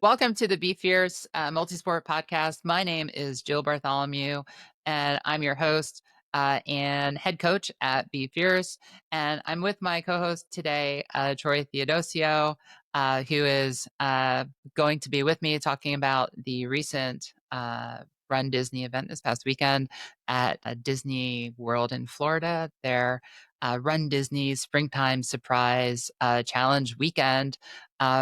Welcome to the Be Fierce Multisport podcast. My name is Jill Bartholomew, and I'm your host and head coach at Be Fierce. And I'm with my co-host today, Troy Theodosiou, who is going to be with me talking about the recent Run Disney event this past weekend at Disney World in Florida. Their Run Disney Springtime Surprise Challenge weekend,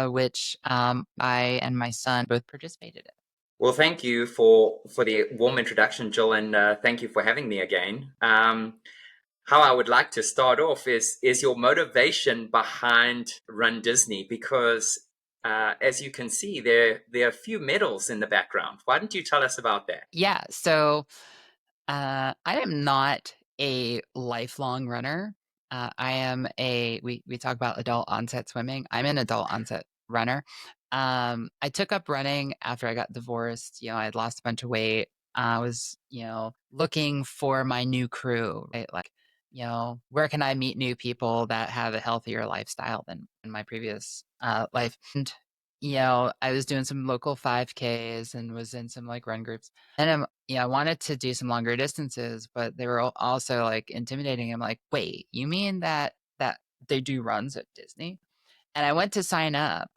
which I and my son both participated in. Well, thank you for the warm introduction, Jill, and thank you for having me again. How I would like to start off is your motivation behind Run Disney, because as you can see, there are a few medals in the background. Why don't you tell us about that? Yeah, so I am not a lifelong runner. I am we talk about adult onset swimming. I'm an adult onset runner. I took up running after I got divorced. I had lost a bunch of weight. I was, looking for my new crew, right? Like, where can I meet new people that have a healthier lifestyle than in my previous life? And, I was doing some local 5Ks and was in some like run groups. And I wanted to do some longer distances, but they were also like intimidating. I'm like, wait, you mean that they do runs at Disney? And I went to sign up,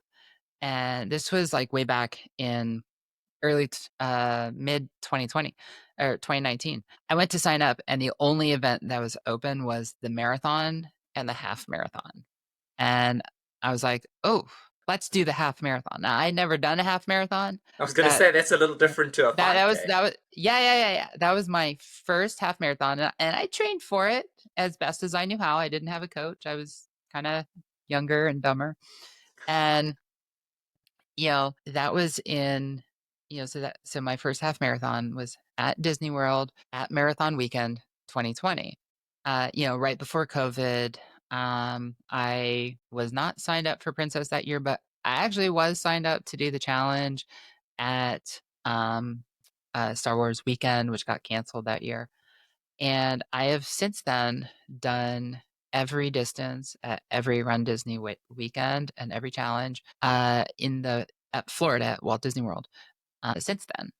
and this was like way back in early mid 2020 or 2019. I went to sign up, and the only event that was open was the marathon and the half marathon. And I was like, oh, let's do the half marathon. Now, I'd never done a half marathon. I was going to That say that's a little different to a that 5K. was yeah. That was my first half marathon, and I trained for it as best as I knew how. I didn't have a coach. I was kind of younger and dumber, and that was in so my first half marathon was at Disney World at Marathon Weekend 2020. Right before COVID. I was not signed up for Princess that year, but I actually was signed up to do the challenge at Star Wars Weekend, which got canceled that year. And I have since then done every distance at every Run Disney weekend and every challenge at Florida at Walt Disney World since then.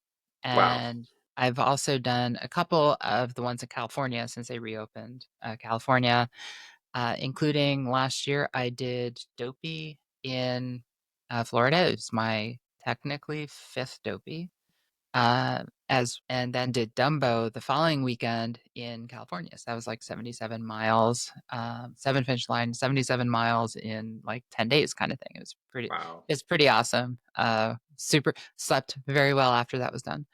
Wow. And I've also done a couple of the ones in California since they reopened California, including last year I did Dopey in Florida. It was my technically fifth Dopey. And then did Dumbo the following weekend in California. So that was like 77 miles, 7 finish line, 77 miles in like 10 days kind of thing. Wow. It's pretty awesome. Super slept very well after that was done.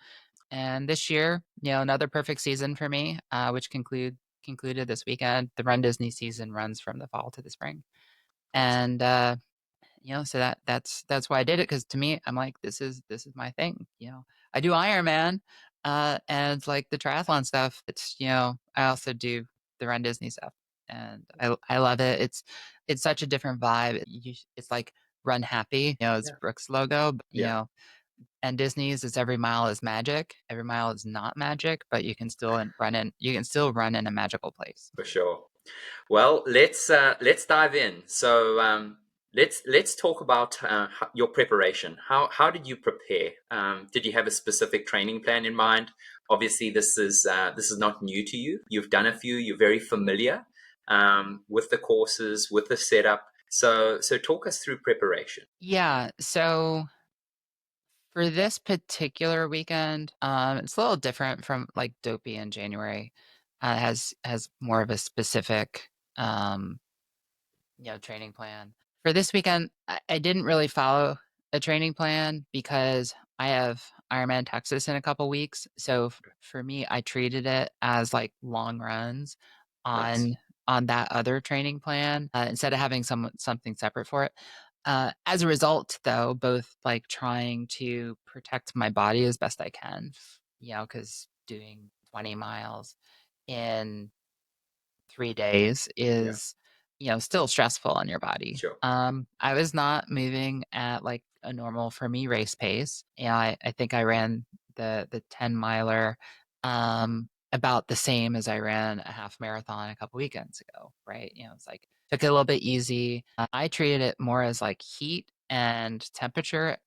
And this year, another perfect season for me, which concluded this weekend. The Run Disney season runs from the fall to the spring. And so that's why I did it, because to me, I'm like, this is my thing. I do Ironman, and like the triathlon stuff. It's I also do the Run Disney stuff, and I love it. It's such a different vibe. It's like Run Happy. It's Yeah. Brooks' logo. But, Yeah. and Disney's is every mile is magic. Every mile is not magic, but you can still run in. You can still run in a magical place. For sure. Well, let's dive in. So let's talk about your preparation. How did you prepare? Did you have a specific training plan in mind? Obviously, this is not new to you. You've done a few. You're very familiar with the courses, with the setup. So talk us through preparation. Yeah. So for this particular weekend, it's a little different from like Dopey in January. Has more of a specific, training plan. For this weekend, I didn't really follow a training plan because I have Ironman Texas in a couple weeks. So for me, I treated it as like long runs Nice. on that other training plan, instead of having something separate for it. As a result, though, both like trying to protect my body as best I can, because doing 20 miles in 3 days Yeah. is, still stressful on your body. Sure. I was not moving at like a normal for me race pace. I think I ran the 10 miler about the same as I ran a half marathon a couple weekends ago, right? It's like took it a little bit easy. I treated it more as like heat and temperature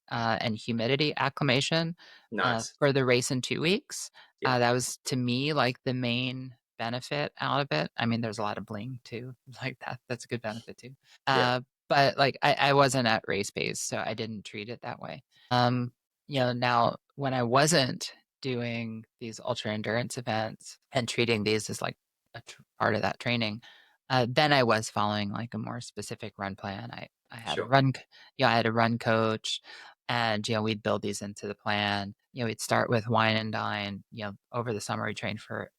and humidity acclimation Nice. for the race in 2 weeks. Yeah. That was to me like the main benefit out of it. I mean, there's a lot of bling too, like that's a good benefit too. Yeah. But like I wasn't at race pace, so I didn't treat it that way. Now when I wasn't doing these ultra endurance events and treating these as like part of that training, then I was following like a more specific run plan. I had a Sure. I had a run coach, and we'd build these into the plan. We'd start with wine and dine. Over the summer we trained for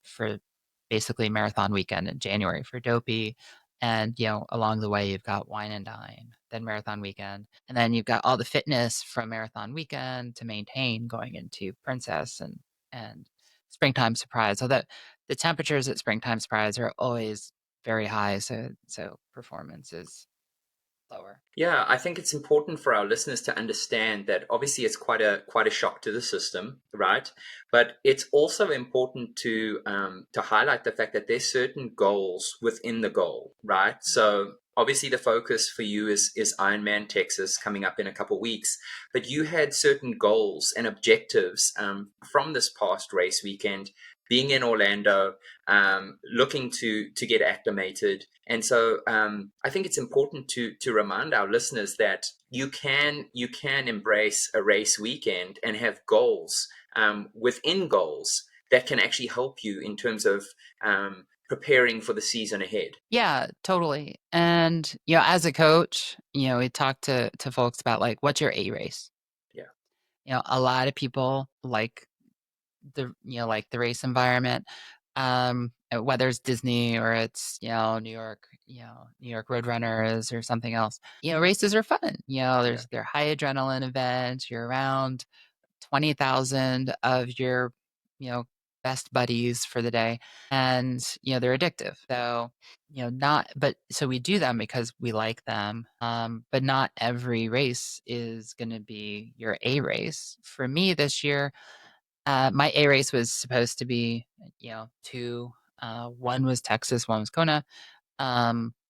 basically marathon weekend in January for dopey. And along the way you've got wine and dine, then marathon weekend, and then you've got all the fitness from marathon weekend to maintain going into princess and springtime surprise. So that the temperatures at springtime surprise are always very high, so performance is lower. Yeah, I think it's important for our listeners to understand that obviously it's quite a shock to the system, right? But it's also important to highlight the fact that there's certain goals within the goal, right? So obviously the focus for you is Ironman Texas coming up in a couple of weeks, but you had certain goals and objectives from this past race weekend, being in Orlando, looking to get acclimated. And so I think it's important to remind our listeners that you can embrace a race weekend and have goals within goals that can actually help you in terms of preparing for the season ahead. Yeah, totally. And as a coach, we talk to folks about like what's your A race. Yeah, A lot of people like the race environment, whether it's Disney or it's New York, New York Roadrunners or something else. Races are fun. yeah, They're high adrenaline events. You're around 20,000 of your you know best buddies for the day, and they're addictive. So not but so we do them because we like them, but not every race is going to be your A race. For me this year, my A race was supposed to be, two. One was Texas, one was Kona.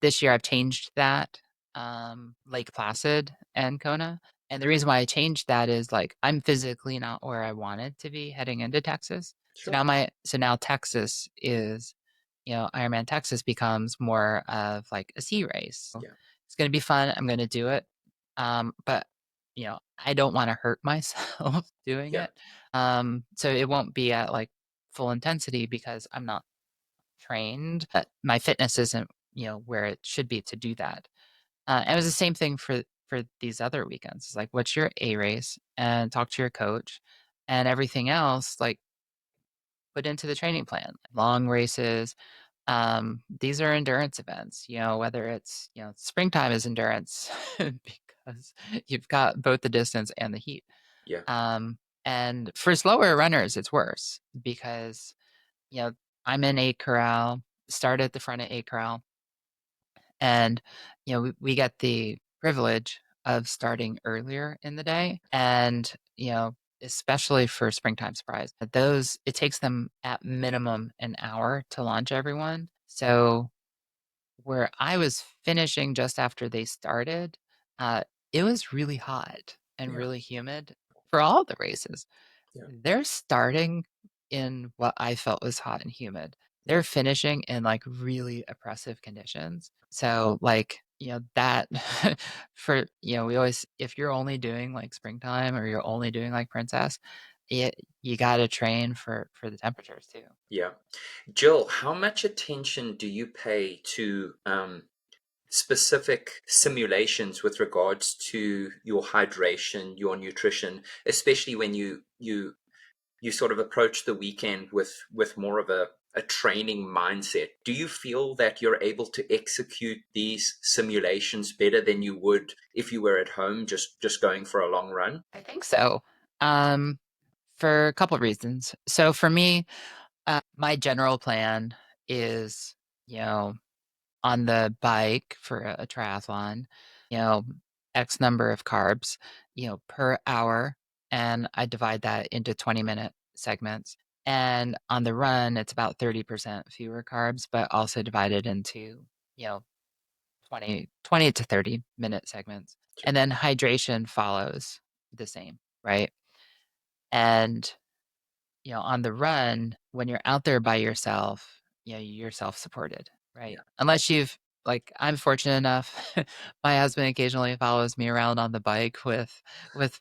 This year I've changed that, Lake Placid and Kona. And the reason why I changed that is like I'm physically not where I wanted to be heading into Texas. sure. So now Texas is, Ironman Texas becomes more of like a sea race. So Yeah, it's going to be fun. I'm going to do it. But I don't want to hurt myself doing yeah, it. So it won't be at like full intensity because I'm not trained. But my fitness isn't, where it should be to do that. And it was the same thing for these other weekends. It's like, what's your A race? And talk to your coach, and everything else, like put into the training plan. Long races. These are endurance events. Whether it's springtime is endurance because you've got both the distance and the heat. yeah, And for slower runners, it's worse because you know I'm in a corral, start at the front of a corral, and we get the privilege of starting earlier in the day, and especially for springtime surprise, those it takes them at minimum an hour to launch everyone. So where I was finishing just after they started, uh, it was really hot and yeah, really humid for all the races. yeah, They're starting in what I felt was hot and humid. yeah, They're finishing in like really oppressive conditions. So like, that for, we always, if you're only doing like springtime or you're only doing like princess, you got to train for the temperatures too. yeah. Jill, how much attention do you pay to specific simulations with regards to your hydration, your nutrition, especially when you sort of approach the weekend with more of a training mindset? Do you feel that you're able to execute these simulations better than you would if you were at home just going for a long run? I think so. Um, for a couple of reasons. So for me, my general plan is, you know, on the bike for a triathlon, you know, X number of carbs, per hour. And I divide that into 20-minute segments. And on the run, it's about 30% fewer carbs, but also divided into, you know, 20 to 30-minute segments. Sure. And then hydration follows the same, right? And on the run, when you're out there by yourself, you're self-supported, right? Yeah. Unless like, I'm fortunate enough, my husband occasionally follows me around on the bike with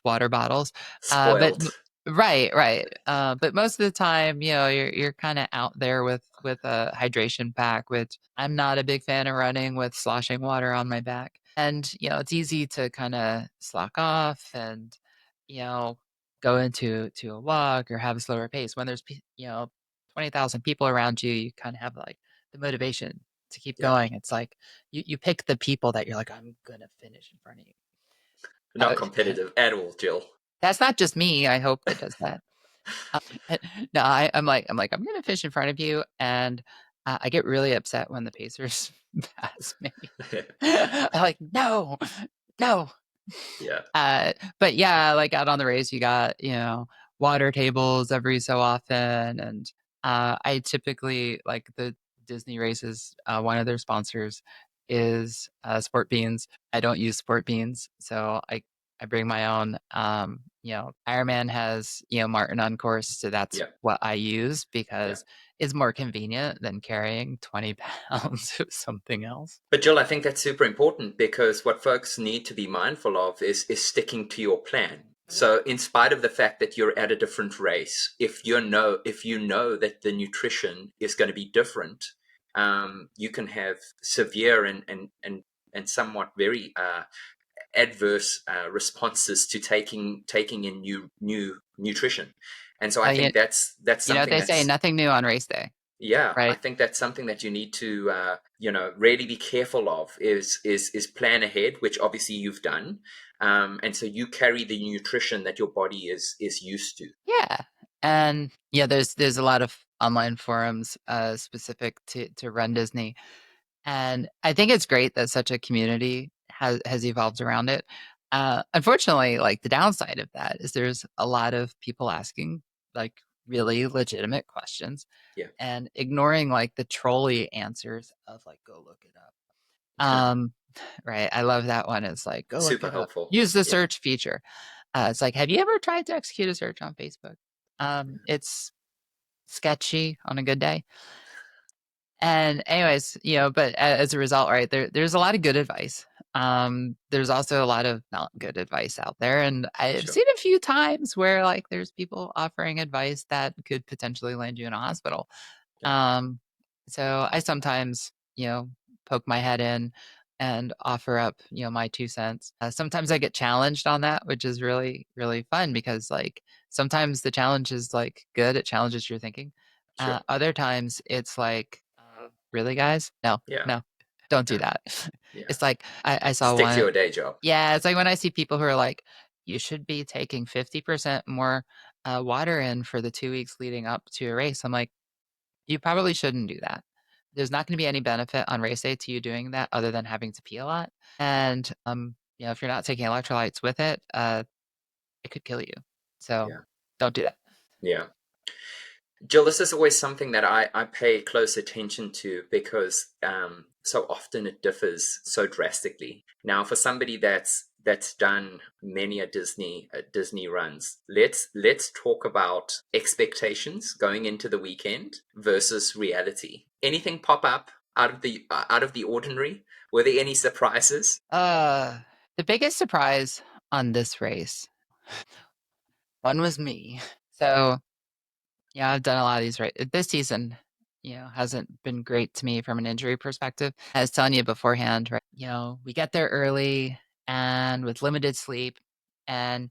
water bottles. But Spoiled. right, right. But most of the time, you're kind of out there with a hydration pack, which I'm not a big fan of running with sloshing water on my back. And it's easy to kind of slack off and you know go into a walk or have a slower pace. When there's 20,000 people around you, you kind of have like the motivation to keep Yeah. going. It's like you pick the people that you're like, I'm gonna finish in front of you. Not Uh, competitive at all, Jill. that's not just me. I hope that does that. Uh, no, I'm like I'm gonna fish in front of you, and I get really upset when the Pacers pass me. I'm like, no, no. Yeah. But yeah, like out on the race, you got, water tables every so often. And I typically like the Disney races, one of their sponsors is Sport Beans. I don't use Sport Beans, so I bring my own. Ironman has, Martin on course, so that's Yeah. what I use Yeah. because it's more convenient than carrying 20 pounds of something else. But Jill, I think that's super important because what folks need to be mindful of is sticking to your plan. So in spite of the fact that you're at a different race, if you know that the nutrition is going to be different, you can have severe and somewhat very adverse responses to taking in new nutrition. And so I Uh, you, think that's you know what something they say, that's nothing new on race day, yeah, I right? think that's something that you need to really be careful of is plan ahead, which obviously you've done, and so you carry the nutrition that your body is used to. Yeah. And yeah, there's a lot of online forums specific to Run Disney. And I think it's great that such a community has evolved around it. Unfortunately, like the downside of that is there's a lot of people asking like really legitimate questions Yeah, and ignoring like the trolley answers of like go look it up. Um, right. I love that one. It's like go look super it up. helpful. Use the Yeah, search feature. It's like, have you ever tried to execute a search on Facebook? It's sketchy on a good day. And anyways, but as a result, right, there's a lot of good advice. There's also a lot of not good advice out there. And I've sure. seen a few times where like there's people offering advice that could potentially land you in a hospital. Yeah, Um, so I sometimes, poke my head in and offer up, my 2 cents. Sometimes I get challenged on that, which is really, really fun because like sometimes the challenge is like good, it challenges your thinking. sure. Other times it's like, really, guys? No, Yeah, no, don't do yeah, that. yeah. It's like I saw Stick to one. your day job. Yeah, it's like when I see people who are like, you should be taking 50% more water in for the 2 weeks leading up to a race. I'm like, you probably shouldn't do that. There's not going to be any benefit on race day to you doing that other than having to pee a lot. And if you're not taking electrolytes with it, it could kill you. So Yeah, don't do that. yeah. Jill, this is always something that I pay close attention to because so often it differs so drastically. Now, for somebody that's done many a Disney runs, let's talk about expectations going into the weekend versus reality. Anything pop up out of the ordinary? Were there any surprises? Uh, the biggest surprise on this race, one was me. So yeah, I've done a lot of these, right? This season, hasn't been great to me from an injury perspective. I was telling you beforehand, right? We get there early and with limited sleep and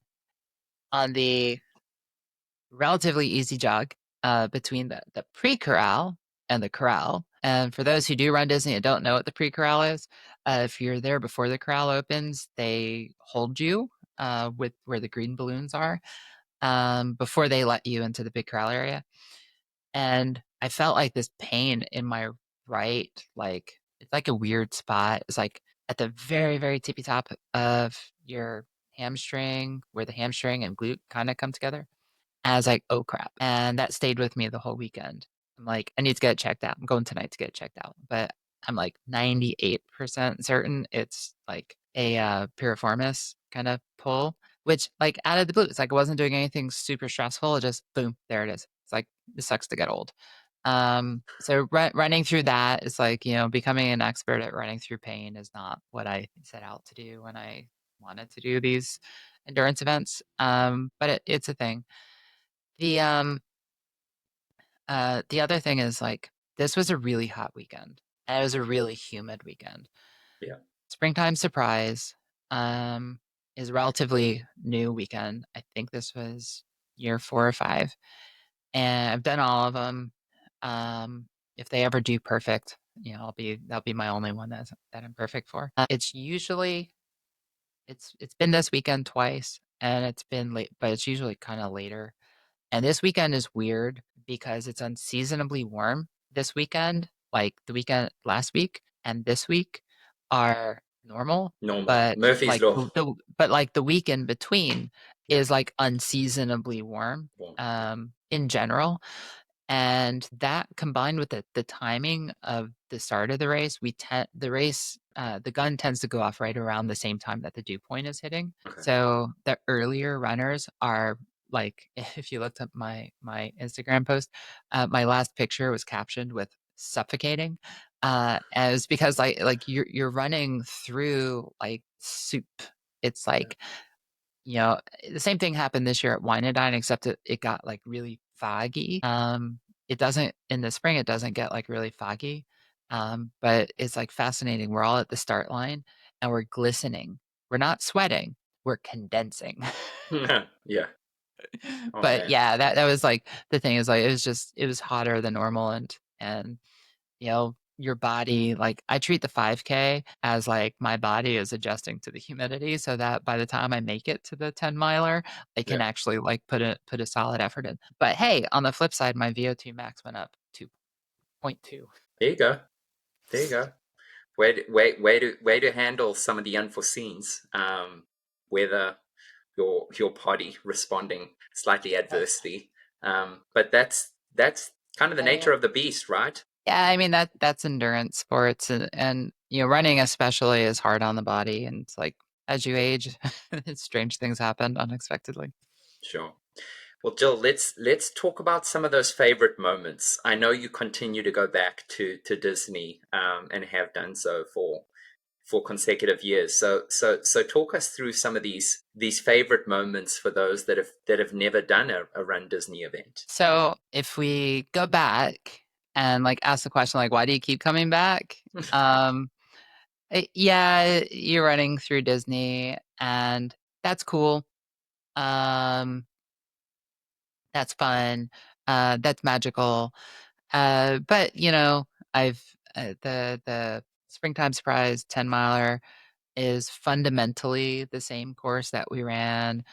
on the relatively easy jog between the pre-corral and the corral. And for those who do run Disney and don't know what the pre-corral is, if you're there before the corral opens, they hold you with where the green balloons are before they let you into the big corral area. And I felt like this pain in my right, like it's like a weird spot. It's like at the very, very tippy top of your hamstring, where the hamstring and glute kind of come together. And I was like, oh crap. And that stayed with me the whole weekend. I'm like, I need to get it checked out. I'm going tonight to get it checked out. But I'm like 98% certain it's like a piriformis kind of pull which, like, out of the blue, it's like I wasn't doing anything super stressful. It just boom, there it is. It's like it sucks to get old. So running through that is like, becoming an expert at running through pain is not what I set out to do when I wanted to do these endurance events. But it's a thing. The um the other thing is like this was a really hot weekend. And it was a really humid weekend. Yeah. Springtime Surprise is a relatively new weekend. I think this was year 4 or 5, and I've done all of them. If they ever do perfect, that'll be my only one that I'm perfect for. It's been this weekend twice, and it's been late, but it's usually kind of later. And this weekend is weird because it's unseasonably warm this weekend. Like the weekend last week and this week are normal, Normal. but Murphy's like Law. the week in between Yeah. is like unseasonably warm Warm. Yeah. in general. And that combined with the timing of the start of the race, the gun tends to go off right around the same time that the dew point is hitting. Okay. So the earlier runners are like, if you looked at my Instagram post, my last picture was captioned with suffocating. As because you're running through like soup. It's Yeah. like, the same thing happened this year at Wine and Dine, except it got like really foggy. It doesn't in the spring, it doesn't get like really foggy. But it's like fascinating. We're all at the start line and we're glistening. We're not sweating, we're condensing. Yeah. Oh But man. yeah, that was like the thing is like it was hotter than normal and your body, like I treat the 5K as like my body is adjusting to the humidity so that by the time I make it to the 10 miler, I can Yeah. actually like put a solid effort in. But hey, on the flip side, my VO2 max went up to 0.2. There you go. There you go. Way to handle some of the unforeseens. Whether your body responding slightly adversely. But that's kind of the nature of the beast, right? Yeah, I mean that's endurance sports and running especially is hard on the body and it's like as you age, strange things happen unexpectedly. Sure. Well, Jill, let's talk about some of those favorite moments. I know you continue to go back to Disney, and have done so for consecutive years. So talk us through some of these favorite moments for those that have never done a Run Disney event. So if we go back and like ask the question like why do you keep coming back? Um yeah, you're running through Disney and that's cool. Um that's fun. That's magical. But I've the Springtime Surprise 10 miler is fundamentally the same course that we ran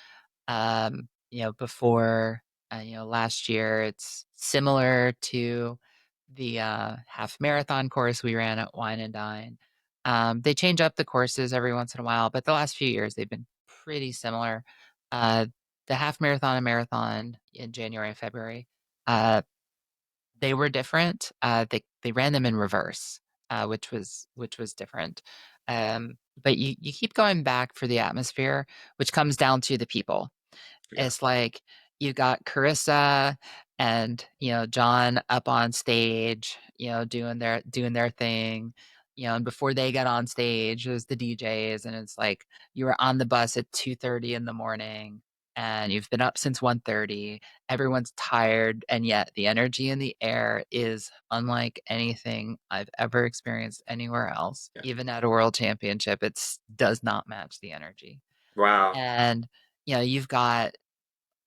before, last year. It's similar to the half marathon course we ran at Wine and Dine. They change up the courses every once in a while, but the last few years they've been pretty similar. Uh, the half marathon and marathon in January and February, uh, they were different. They ran them in reverse, which was different. But you keep going back for the atmosphere, which comes down to the people. Yeah. It's like you got Carissa and, John up on stage, doing their thing, and before they got on stage, it was the DJs, and it's like you were on the bus at 2:30 in the morning and you've been up since 1:30. Everyone's tired, and yet the energy in the air is unlike anything I've ever experienced anywhere else. Yeah. Even at a world championship, it does not match the energy. Wow. And you've got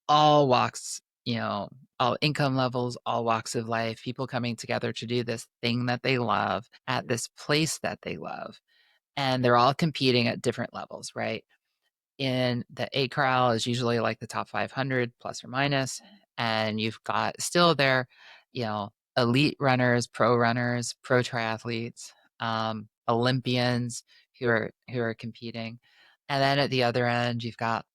all walks, all income levels, all walks of life, people coming together to do this thing that they love at this place that they love. And they're all competing at different levels, right? In the A corral is usually like the top 500 plus or minus, and you've got still there, elite runners, pro triathletes, Olympians who are competing, and then at the other end you've got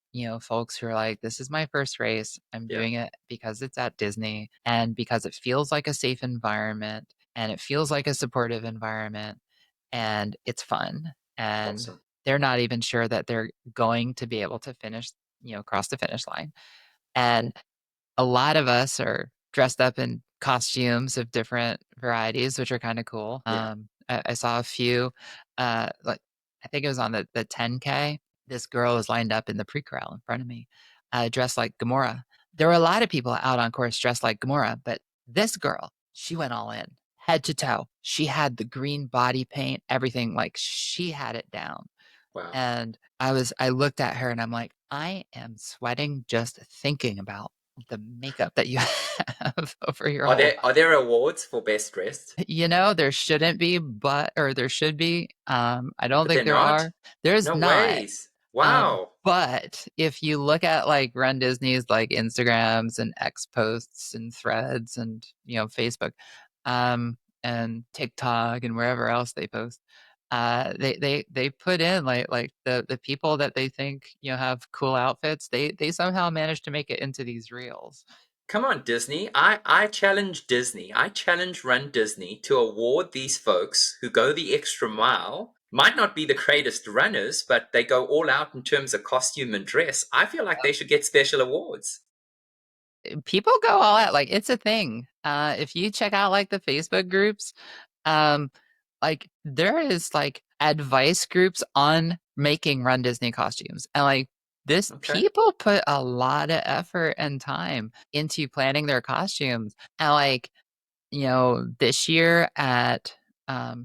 folks who are like, this is my first race. I'm Yeah. doing it because it's at Disney and because it feels like a safe environment and it feels like a supportive environment and it's fun and Awesome. they're not even sure that they're going to be able to finish cross the finish line. And a lot of us are dressed up in costumes of different varieties, which are kind of cool. Yeah. I saw a few, like I think it was on the 10K. This girl was lined up in the pre-corral in front of me, dressed like Gamora. There were a lot of people out on course dressed like Gamora, but this girl, she went all in, head to toe. She had the green body paint, everything, like she had it down. Wow. And I looked at her and I'm like, I am sweating just thinking about the makeup that you have over your whole Are there awards for best dressed? there shouldn't be, or there should be. I don't But think they're there not? are. There's No not. ways. Wow. But if you look at like Run Disney's like Instagrams and X posts and threads and Facebook, and TikTok and wherever else they post, they put in like the people that they think have cool outfits. They somehow managed to make it into these reels. Come on, Disney. I challenge Disney. I challenge Run Disney to award these folks who go the extra mile. Might not be the greatest runners, but they go all out in terms of costume and dress. I feel like they should get special awards. People go all out. Like it's a thing. If you check out like the Facebook groups, um, like there is like advice groups on making Run Disney costumes. And like this Okay. people put a lot of effort and time into planning their costumes. And like, this year at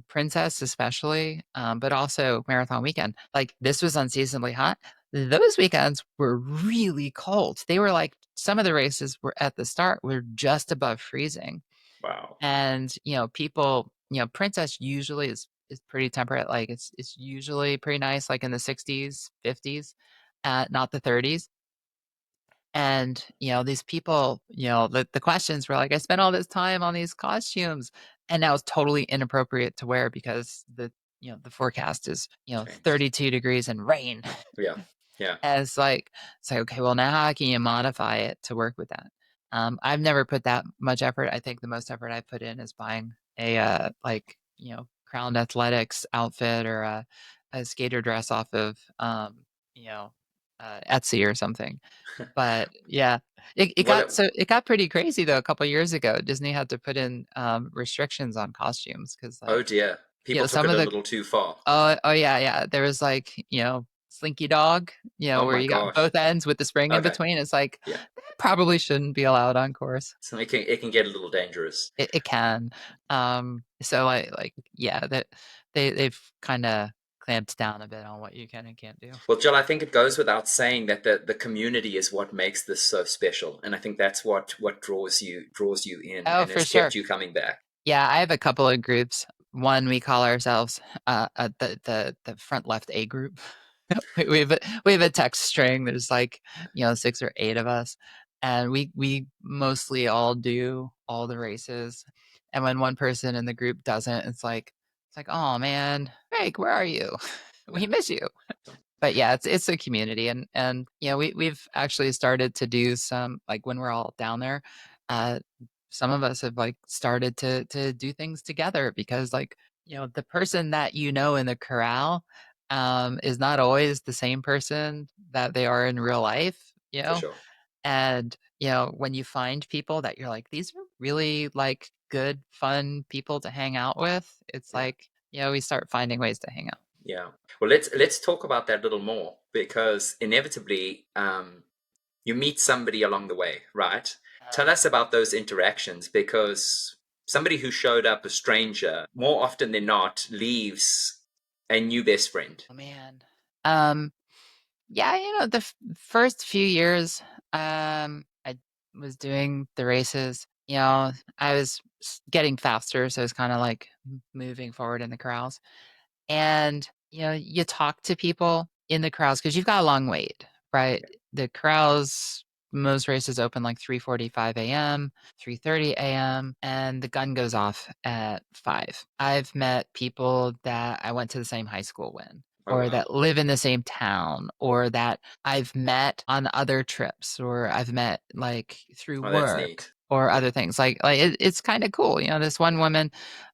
Princess especially, but also Marathon Weekend, like this was unseasonably hot. Those weekends were really cold. They were like some of the races were at the start were just above freezing. Wow. And people, Princess usually is pretty temperate. Like it's usually pretty nice, like in the 60s, 50s, not the 30s. And these people, the questions were like, I spent all this time on these costumes, and now it's totally inappropriate to wear because the forecast is Changed. 32 degrees and rain. Yeah. Yeah. And it's like, okay, well, now how can you modify it to work with that? I've never put that much effort. I think the most effort I put in is buying a like Crown Athletics outfit or a skater dress off of you know Etsy or something. But yeah, Well, it got pretty crazy though a couple years ago. Disney had to put in restrictions on costumes because oh like dear. People took some it of a the little too far. oh yeah, yeah. There was like, Slinky Dog, Oh where my you got gosh. both ends with the spring in Okay. between. It's like Yeah. that probably shouldn't be allowed on course. So it can get a little dangerous. It can. So like yeah, that they've kind of clamped down a bit on what you can and can't do. Well, Jill, I think it goes without saying that the community is what makes this so special, and I think that's what draws you in Oh, and for has sure. kept you coming back. Yeah, I have a couple of groups. One we call ourselves the front left A group. We have a text string. There's like 6 or 8 of us, and we mostly all do all the races. And when one person in the group doesn't, it's like, oh man, Greg, where are you? Yeah. We miss you. But yeah, it's a community, and we've actually started to do some like when we're all down there. Uh, some of us have like started to do things together because like the person that in the corral is not always the same person that they are in real life, For sure. and when you find people that you're like, these are really like good fun people to hang out with, it's Yeah. like we start finding ways to hang out. Yeah. Well, let's talk about that a little more because inevitably, you meet somebody along the way, right? Tell us about those interactions because somebody who showed up a stranger more often than not leaves a new best friend. Oh man. Um, yeah, the first few years, I was doing the races. I was getting faster, so it's kind of like moving forward in the corrals. And you talk to people in the corrals because you've got a long wait, right? Yeah. The corrals, most races open like 3:45 a.m., 3:30 a.m., and the gun goes off at 5. I've met people that I went to the same high school with, Oh or wow. that live in the same town, or that I've met on other trips, or I've met like through Oh, that's work neat. or Yeah. other things. Like it's kind of cool. This one woman,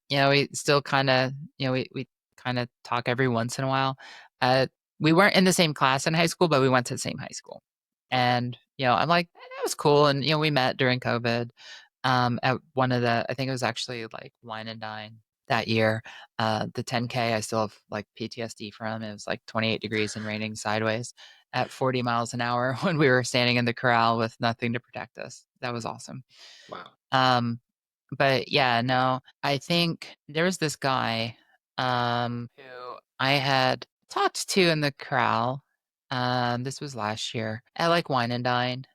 we still kind of, we kind of talk every once in a while. Uh, we weren't in the same class in high school, but we went to the same high school. And, I'm like, that was cool. And, we met during COVID at one of I think it was actually like Wine and Dine that year. The 10K, I still have like PTSD from. It was like 28 degrees and raining sideways at 40 miles an hour when we were standing in the corral with nothing to protect us. That was awesome. Wow. Um, but yeah, no, I think there was this guy who I had talked to in the corral. This was last year at like Wine and Dine.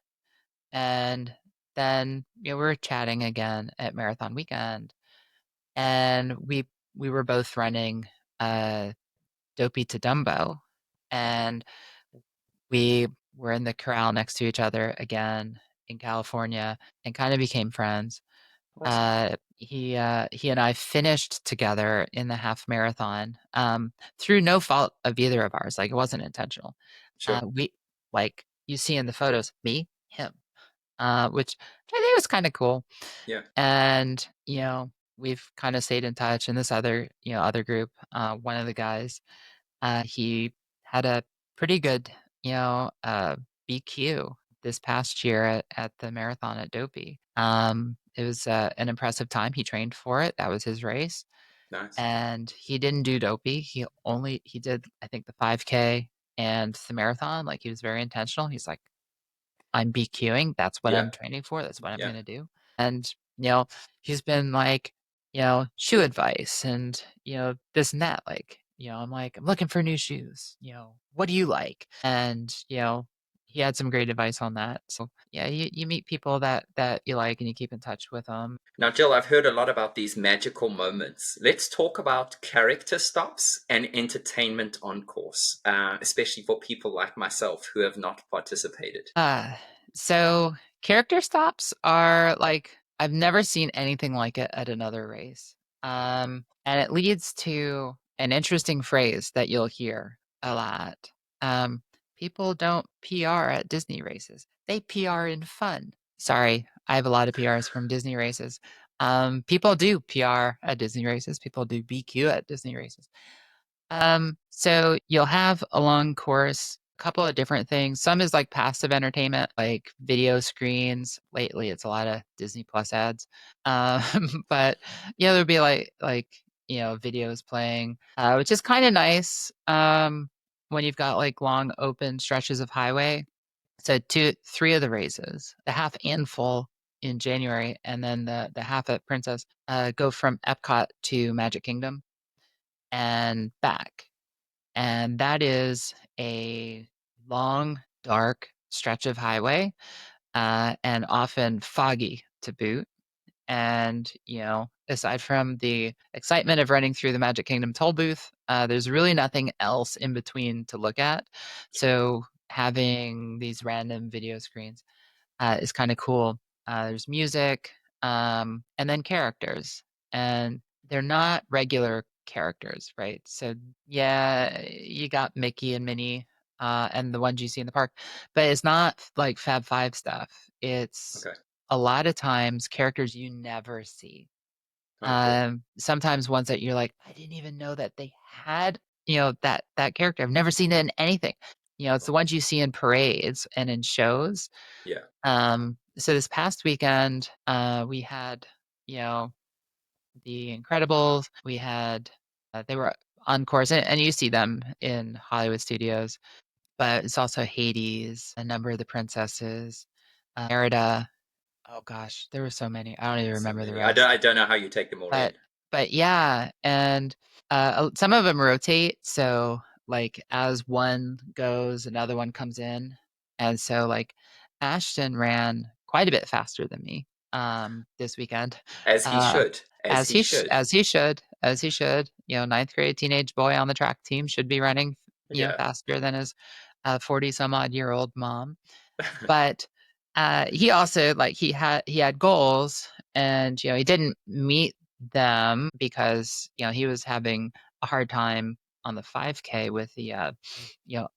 And then, we were chatting again at marathon weekend, and we were both running uh Dopey to Dumbo, and we were in the corral next to each other again in California and kind of became friends. Awesome. He and I finished together in the half marathon, through no fault of either of ours. Like, it wasn't intentional. Sure. We like you see in the photos, me, him, which I think was kind of cool. Yeah. And, we've kind of stayed in touch. And this other, other group, one of the guys, he had a pretty good, BQ this past year at the marathon at Dopey. It was an impressive time. He trained for it. That was his race. Nice. And he didn't do Dopey. He did, I think, the 5K and the marathon. Like, he was very intentional. He's like, I'm BQing. That's what Yeah. I'm training for. That's what I'm Yeah. gonna do. And, you know, he's been like, shoe advice and, this and that. Like, I'm like, I'm looking for new shoes. What do you like? And, he had some great advice on that. So yeah, you meet people that you like and you keep in touch with them. Now, Jill, I've heard a lot about these magical moments. Let's talk about character stops and entertainment on course, especially for people like myself who have not participated. So character stops are like I've never seen anything like it at another race. And it leads to an interesting phrase that you'll hear a lot. Um, People don't PR at Disney races. They PR in fun. Sorry, I have a lot of PRs from Disney races. People do PR at Disney races. People do BQ at Disney races. So you'll have a long course, a couple of different things. Some is like passive entertainment, like video screens. Lately, it's a lot of Disney Plus ads. Um, but there'll be videos playing, which is kind of nice. When you've got like long open stretches of highway. So three of the races, the half and full in January, and then the half at Princess, go from Epcot to Magic Kingdom and back. And that is a long, dark stretch of highway, and often foggy to boot. And, aside from the excitement of running through the Magic Kingdom toll booth, there's really nothing else in between to look at. So having these random video screens is kind of cool. There's music, and then characters, and they're not regular characters, right? So yeah, you got Mickey and Minnie, and the ones you see in the park, but it's not like Fab Five stuff. It's Okay. a lot of times characters you never see. Oh, cool. Sometimes ones that you're like, I didn't even know that they had, that character. I've never seen it in anything. It's the ones you see in parades and in shows. Yeah. So this past weekend, we had, you know, The Incredibles. We had, they were on course, and you see them in Hollywood studios, but it's also Hades, a number of the princesses, Merida. Oh gosh, there were so many. I don't even So remember the many. I don't. rest. I don't know how you take them all in. But yeah, and some of them rotate. So like as one goes, another one comes in, and so like Ashton ran quite a bit faster than me this weekend, As he uh, should. As he should. as he should. Ninth grade teenage boy on the track team should be running Yeah. faster than his 40 some odd year old mom. But he also like he had goals, and he didn't meet them because he was having a hard time on the 5K with the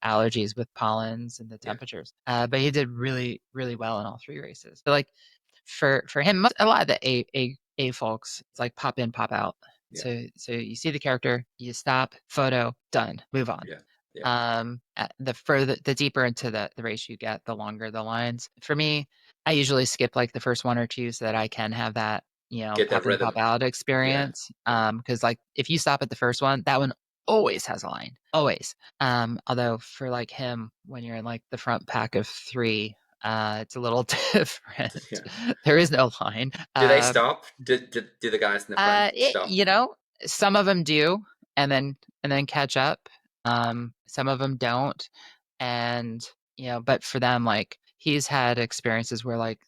allergies with pollens and the Yeah. temperatures. But he did really really well in all three races. So like for him, a lot of the A folks, it's like pop in, pop out. Yeah. So you see the character, you stop, photo, done, move on. Yeah. Yeah. The deeper into the race you get, the longer the lines. For me, I usually skip like the first one or two so that I can have that, Get that pop in, pop rhythm. out Yeah. experience. Yeah. Because like if you stop at the first one, that one always has a line, always. Although for like him, when you're in like the front pack of three, it's a little different. Yeah. There is no line. Do they stop? Do the guys in the front It, stop? some of them do, and then catch up. Some of them don't, and but for them, like he's had experiences where like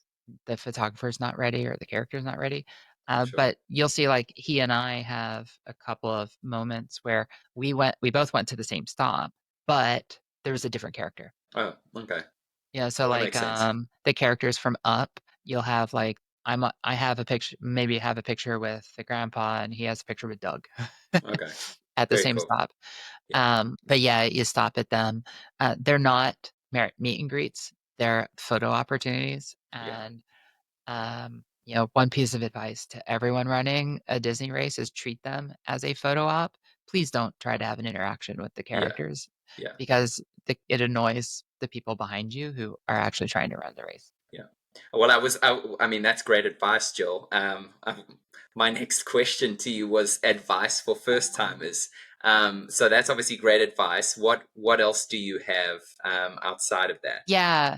the photographer's not ready or the character's not ready. Sure. But you'll see, like he and I have a couple of moments where we both went to the same stop, but there was a different character. Oh, okay. Yeah, so Well, that like makes sense. the characters from Up, you'll have like I have a picture, maybe have a picture with the grandpa and he has a picture with Doug Okay. at the Very same cool. stop. Yeah. But yeah, you stop at them. They're not meet and greets, they're photo opportunities. Yeah. And one piece of advice to everyone running a Disney race is treat them as a photo op. Please don't try to have an interaction with the Yeah. characters Yeah. because it annoys the people behind you who are actually trying to run the race. Yeah. Well, I mean, that's great advice, Jill. My next question to you was advice for first timers. So that's obviously great advice. What else do you have outside of that? Yeah,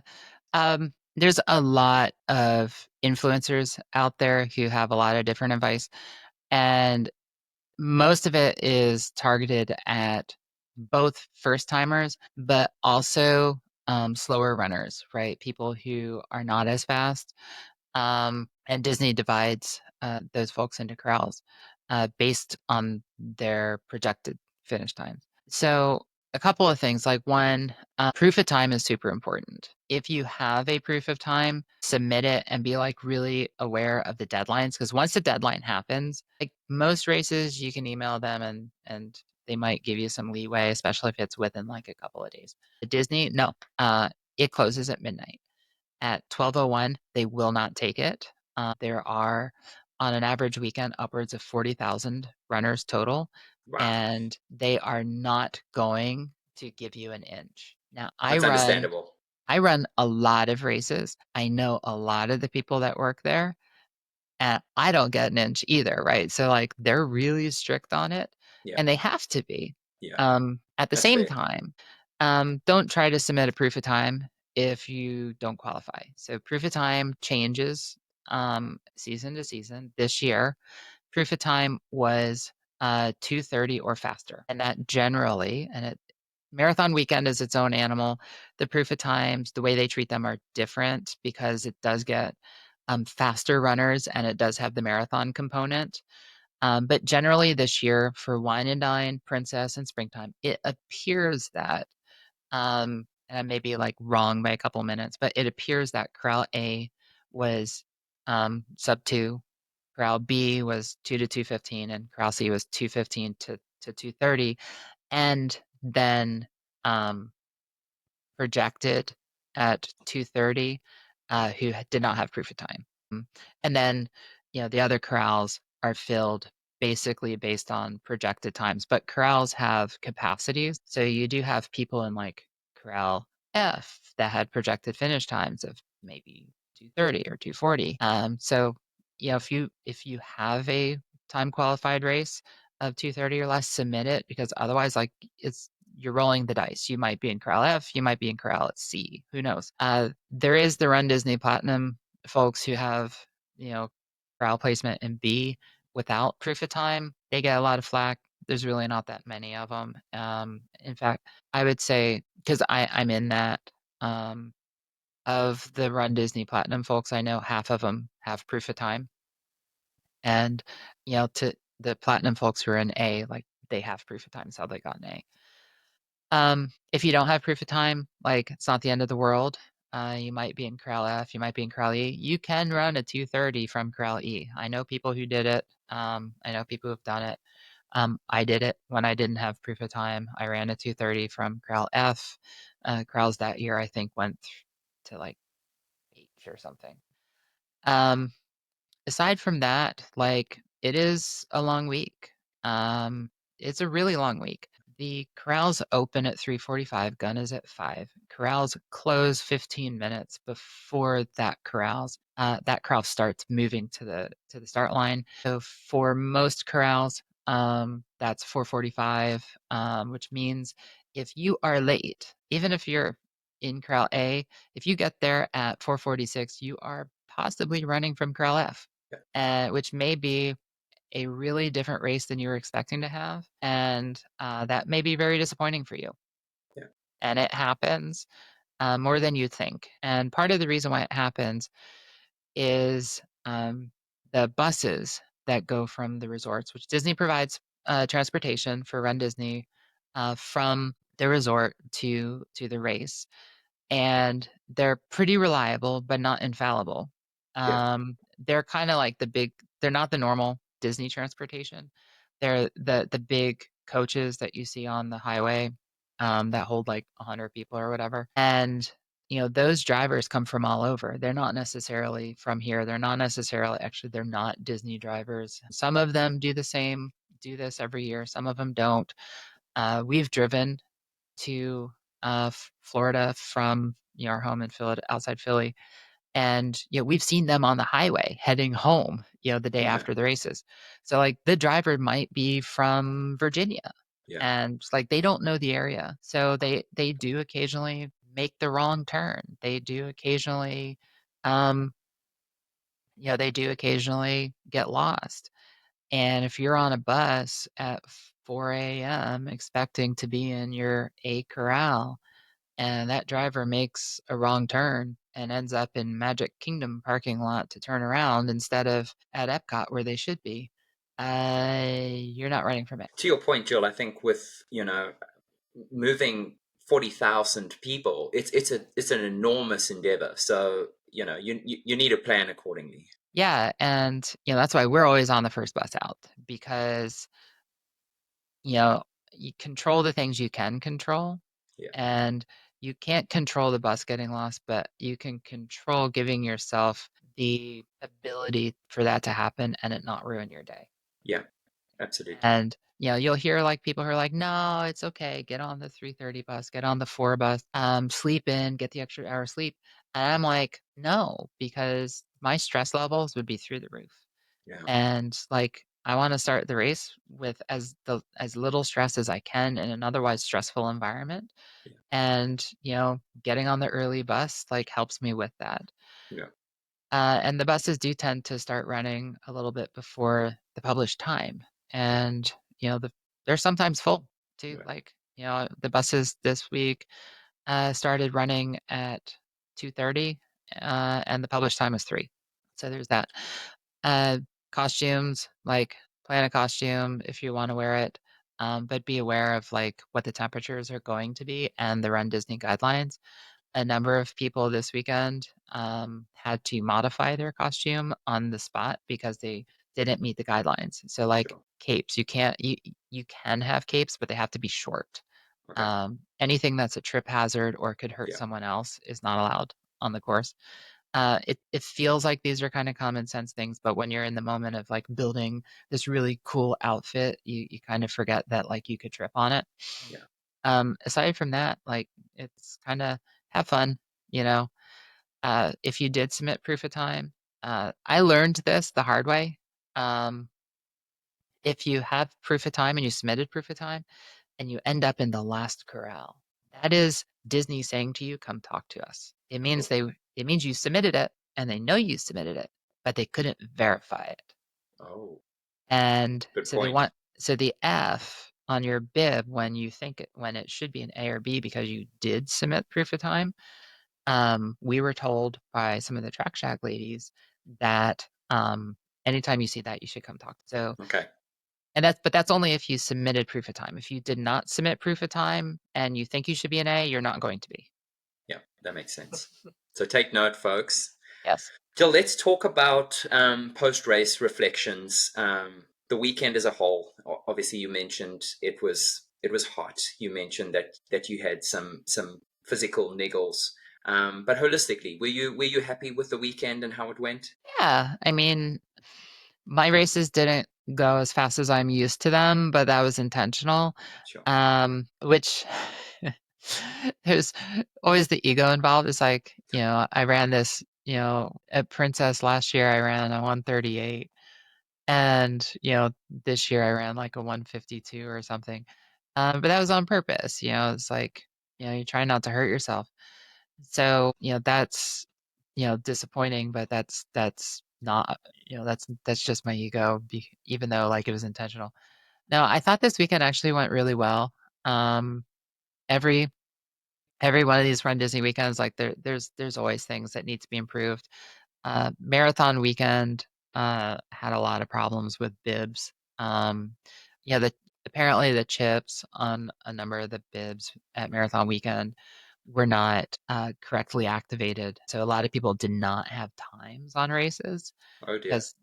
there's a lot of influencers out there who have a lot of different advice, and most of it is targeted at both first timers, but also slower runners, right? People who are not as fast. And Disney divides those folks into corrals based on their projected finish times. So, a couple of things like one, proof of time is super important. If you have a proof of time, submit it and be like really aware of the deadlines because once the deadline happens, like most races, you can email them and they might give you some leeway, especially if it's within like a couple of days. Disney, no, it closes at midnight. At 12:01, they will not take it. There are, on an average weekend, upwards of 40,000 runners total, Wow, and they are not going to give you an inch. Now, I that's run understandable. I run a lot of races. I know a lot of the people that work there, and I don't get an inch either, right? So, like, they're really strict on it, Yeah. and they have to be. Yeah. At the That's same fair. time, don't try to submit a proof of time if you don't qualify. So, proof of time changes season to season. This year, proof of time was 2:30 or faster, and that generally, and it marathon weekend is its own animal. The proof of times, the way they treat them are different because it does get faster runners and it does have the marathon component. But generally, this year for Wine and Dine, Princess, and Springtime, it appears that, and I may be like wrong by a couple minutes, but it appears that Corral A was sub two, Corral B was 2 to 2:15, and Corral C was 2:15 to 2:30. And then um, projected at 2:30, who did not have proof of time. And then, the other corrals are filled basically based on projected times, but corrals have capacities. So you do have people in like corral F that had projected finish times of maybe 2:30 or 2:40. So, if you have a time qualified race of 2:30 or less, submit it because otherwise, like it's you're rolling the dice. You might be in corral F, you might be in corral at C. Who knows? There is the runDisney Platinum folks who have, corral placement in B without proof of time. They get a lot of flack. There's really not that many of them. In fact, I would say because I'm in that of the runDisney Platinum folks, I know half of them have proof of time, and to the Platinum folks who are in A, like they have proof of time. That's how they got an A. If you don't have proof of time, like it's not the end of the world. You might be in Corral F, you might be in Corral E. You can run a 2:30 from Corral E. I know people who did it. I know people who've done it. I did it when I didn't have proof of time. I ran a 2:30 from Corral F. Corrals that year, I think, went to like H or something. Um, Aside from that, like it is a long week. It's a really long week. The corrals open at 3:45, gun is at 5. Corrals close 15 minutes before that corral starts moving to the start line. So for most corrals, that's 4:45, which means if you are late, even if you're in corral A, if you get there at 4:46, you are possibly running from corral F, Yeah. which may be a really different race than you were expecting to have, and that may be very disappointing for you. Yeah. And it happens more than you think. And part of the reason why it happens is the buses that go from the resorts, which Disney provides transportation for Run Disney from the resort to the race, and they're pretty reliable, but not infallible. Yeah. They're kind of like they're not the normal Disney transportation. They're the big coaches that you see on the highway that hold like 100 people or whatever. And those drivers come from all over. They're not necessarily from here. They're not necessarily, actually, they're not Disney drivers. Some of them do this every year. Some of them don't. We've driven to Florida from our home in outside Philly, and we've seen them on the highway heading home the day Yeah. after the races. So like the driver might be from Virginia, Yeah. and like they don't know the area, so they do occasionally make the wrong turn. They do occasionally um they do occasionally get lost. And if you're on a bus at 4 a.m. expecting to be in your A corral, and that driver makes a wrong turn and ends up in Magic Kingdom parking lot to turn around instead of at Epcot where they should be, you're not running from it. To your point, Jill, I think with moving 40,000 people, it's an enormous endeavor. So you need a plan accordingly. Yeah, and that's why we're always on the first bus out, because you know you control the things you can control, Yeah. and you can't control the bus getting lost, but you can control giving yourself the ability for that to happen and it not ruin your day. Yeah. Absolutely. And you'll hear like people who are like, no, it's okay. Get on the 3:30 bus, get on the 4 bus, sleep in, get the extra hour of sleep. And I'm like, no, because my stress levels would be through the roof. Yeah. And like I want to start the race with as little stress as I can in an otherwise stressful environment. Yeah. And getting on the early bus like helps me with that. Yeah. And the buses do tend to start running a little bit before the published time. And, they're sometimes full too. Yeah. Like, the buses this week started running at 2:30, and the published time is 3. So there's that. Uh, Costumes, like plan a costume if you want to wear it. But be aware of like what the temperatures are going to be and the Run Disney guidelines. A number of people this weekend had to modify their costume on the spot because they didn't meet the guidelines. So like Sure. capes, you can have capes, but they have to be short. Okay. Anything that's a trip hazard or could hurt Yeah. someone else is not allowed on the course. It feels like these are kind of common sense things, but when you're in the moment of like building this really cool outfit, you kind of forget that like you could trip on it. Yeah. Aside from that, like it's kind of have fun, you know. If you did submit proof of time, I learned this the hard way. Um, if you have proof of time and you submitted proof of time and you end up in the last corral, that is Disney saying to you, "Come talk to us." Oh. It means you submitted it and they know you submitted it, but they couldn't verify it. Oh. And Good so they point. want so the F on your bib when it should be an A or B because you did submit proof of time. We were told by some of the Track Shack ladies that anytime you see that, you should come talk. So, Okay. but that's only if you submitted proof of time. If you did not submit proof of time and you think you should be an A, you're not going to be. Yeah, that makes sense. So take note, folks. Yes. Jill, let's talk about post-race reflections. The weekend as a whole. Obviously, you mentioned it was hot. You mentioned that you had some physical niggles. But holistically, were you happy with the weekend and how it went? Yeah. I mean, my races didn't go as fast as I'm used to them, but that was intentional. Sure. Which there's always the ego involved. It's like, I ran this, at Princess last year I ran a 138, and this year I ran like a 152 or something. But that was on purpose. It's like, you try not to hurt yourself. So, that's, disappointing, but that's not, that's just my ego, even though like it was intentional. No, I thought this weekend actually went really well. Um, every every one of these Run Disney weekends, like there's always things that need to be improved. Marathon weekend had a lot of problems with bibs. Yeah, apparently the chips on a number of the bibs at Marathon weekend were not correctly activated. So a lot of people did not have times on races Oh dear. because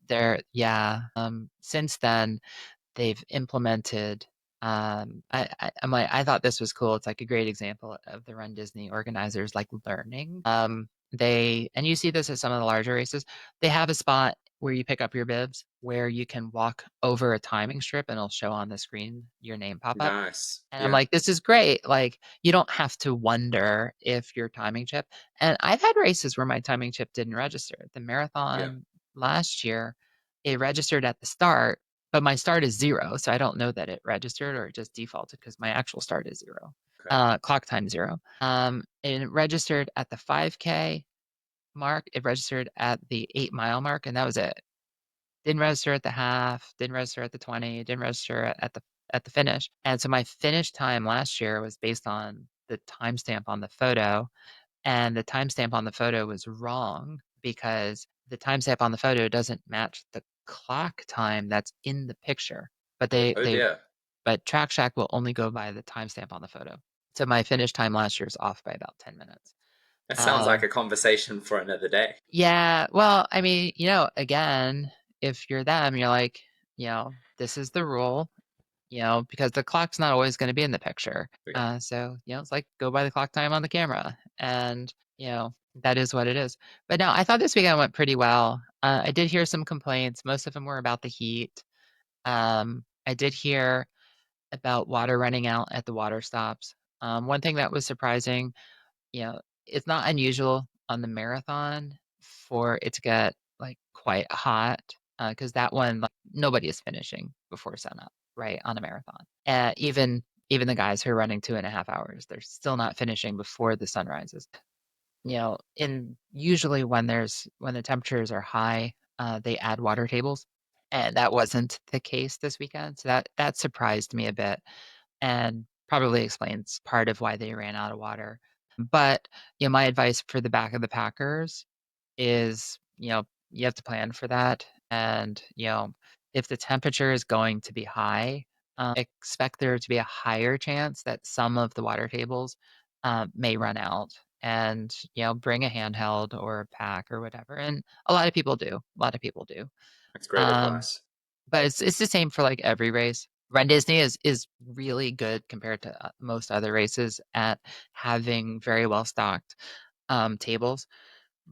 yeah. Since then, they've implemented. I thought this was cool. It's like a great example of the Run Disney organizers like learning. And you see this at some of the larger races. They have a spot where you pick up your bibs where you can walk over a timing strip and it'll show on the screen your name pop up. Nice. And I'm Yeah. like, this is great. Like, you don't have to wonder if your timing chip. And I've had races where my timing chip didn't register. The Yeah. marathon last year, it registered at the start, but my start is 0. So I don't know that it registered or it just defaulted because my actual start is 0. Okay. Clock time 0. And it registered at the 5K mark. It registered at the 8-mile mark, and that was it. Didn't register at the half, didn't register at the 20, didn't register at the finish. And so my finish time last year was based on the timestamp on the photo, and the timestamp on the photo was wrong because the timestamp on the photo doesn't match the clock time that's in the picture. But Oh dear. Track Shack will only go by the timestamp on the photo. So my finish time last year is off by about 10 minutes. That sounds like Um, a conversation for another day. Yeah, well, I mean, again, if you're them, you're like, this is the rule, because the clock's not always going to be in the picture. Yeah. So, it's like go by the clock time on the camera, and that is what it is. But no, I thought this weekend went pretty well. I did hear some complaints. Most of them were about the heat. I did hear about water running out at the water stops. One thing that was surprising, it's not unusual on the marathon for it to get like quite hot because that one, like, nobody is finishing before sunup, right, on a marathon. Even the guys who are running 2.5 hours, they're still not finishing before the sun rises. In usually when the temperatures are high, they add water tables, and that wasn't the case this weekend. So that surprised me a bit and probably explains part of why they ran out of water. But, my advice for the back of the Packers is, you have to plan for that. And, if the temperature is going to be high, expect there to be a higher chance that some of the water tables may run out. And, bring a handheld or a pack or whatever. And a lot of people do. A lot of people do. That's great Um, advice. but it's the same for like every race. Run Disney is really good compared to most other races at having very well stocked tables.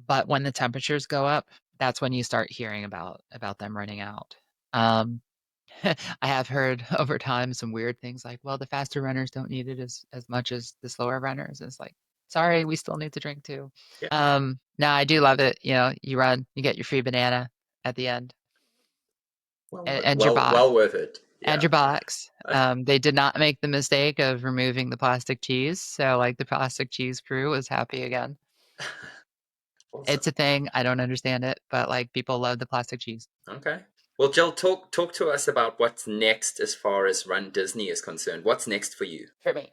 But when the temperatures go up, that's when you start hearing about them running out. Um, I have heard over time some weird things like, well, the faster runners don't need it as much as the slower runners. It's like, sorry, we still need to drink too. Yeah. No, I do love it. You run, you get your free banana at the end, and your box Well worth it. and Yeah. your box. They did not make the mistake of removing the plastic cheese, so like the plastic cheese crew was happy again. Awesome. It's a thing. I don't understand it, but like people love the plastic cheese. Okay. Well, Jill, talk to us about what's next as far as Run Disney is concerned. What's next for you? For me.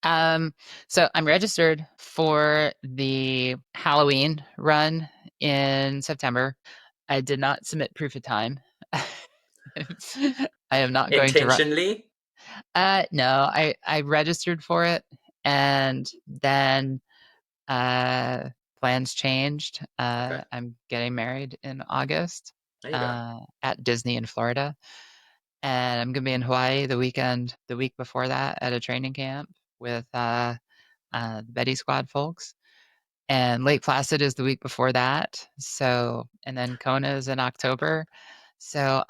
Um, so I'm registered for the Halloween run in September. I did not submit proof of time. I am not going to run. Intentionally? No, I registered for it, and then uh, plans changed. Okay. I'm getting married in August There you go. at Disney in Florida, and I'm gonna be in Hawaii the week before that at a training camp with the Betty Squad folks. And Lake Placid is the week before that. So, and then Kona is in October. So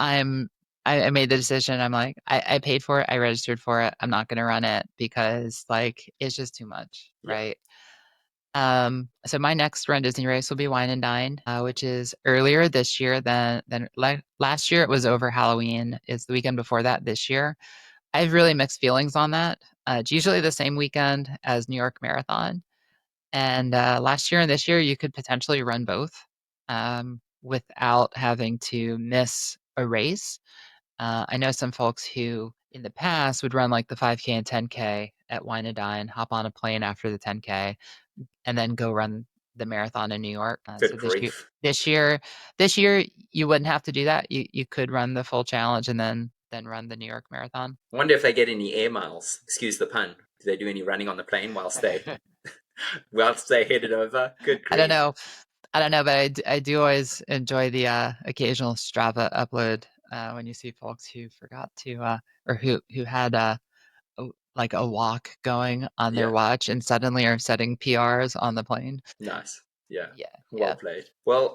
I made the decision. I'm like, I paid for it. I registered for it. I'm not going to run it because like it's just too much, Yeah, right? So my next Run Disney race will be Wine and Dine, which is earlier this year than last year. It was over Halloween. It's the weekend before that this year. I have really mixed feelings on that. It's usually the same weekend as New York Marathon, and last year and this year you could potentially run both without having to miss a race. I know some folks who in the past would run like the 5K and 10K at Wine and Dine, hop on a plane after the 10K, and then go run the marathon in New York. good grief. This year, this year you wouldn't have to do that. You could run the full challenge and then run the New York Marathon. Wonder if they get any air miles. Excuse the pun. Do they do any running on the plane whilst they headed over? Good I don't grief. know. I don't know, but I do always enjoy the occasional Strava upload when you see folks who forgot to or who had like a walk going on their Yeah, watch and suddenly are setting PRs on the plane. nice. Yeah, Yeah, well yeah. played. Well,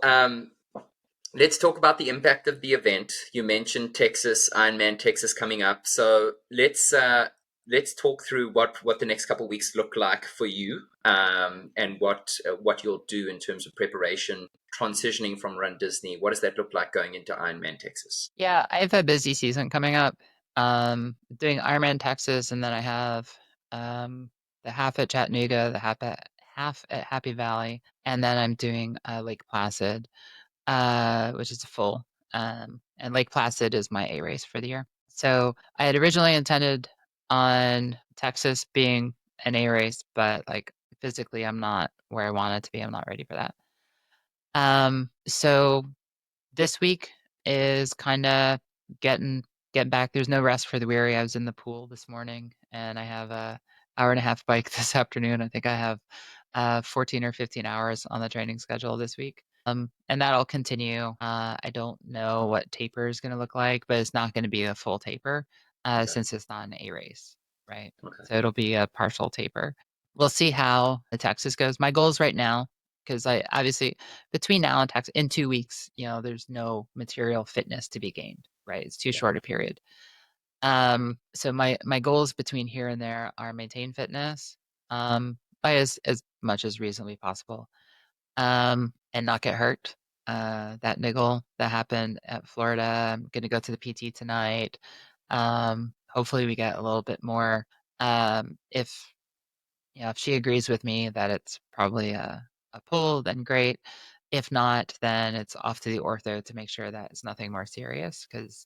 let's talk about the impact of the event. You mentioned Texas, Ironman Texas coming up. So let's talk through what the next couple of weeks look like for you, and what you'll do in terms of preparation, transitioning from Run Disney. What does that look like going into Ironman Texas? Yeah, I have a busy season coming up. Doing Ironman Texas, and then I have the half at Chattanooga, the half at Happy Valley, and then I'm doing Lake Placid, which is a full. And Lake Placid is my A race for the year. So I had originally intended on Texas being an A race, but like physically, I'm not where I want it to be. I'm not ready for that. So this week is kind of getting getting back. There's no rest for the weary. I was in the pool this morning, and I have a hour and a half bike this afternoon. I think I have 14 or 15 hours on the training schedule this week. And that'll continue. I don't know what taper is going to look like, but it's not going to be a full taper Okay, since it's not an A race, right? okay, So it'll be a partial taper. We'll see how the Texas goes. My goals right now, because I obviously between now and Texas in 2 weeks, there's no material fitness to be gained, right? It's too yeah, short a period. So my goals between here and there are maintain fitness, by as much as reasonably possible, and not get hurt. That niggle that happened at Florida, I'm gonna go to the PT tonight. Hopefully we get a little bit more. If if she agrees with me that it's probably a pull, then great. If not, then it's off to the ortho to make sure that it's nothing more serious because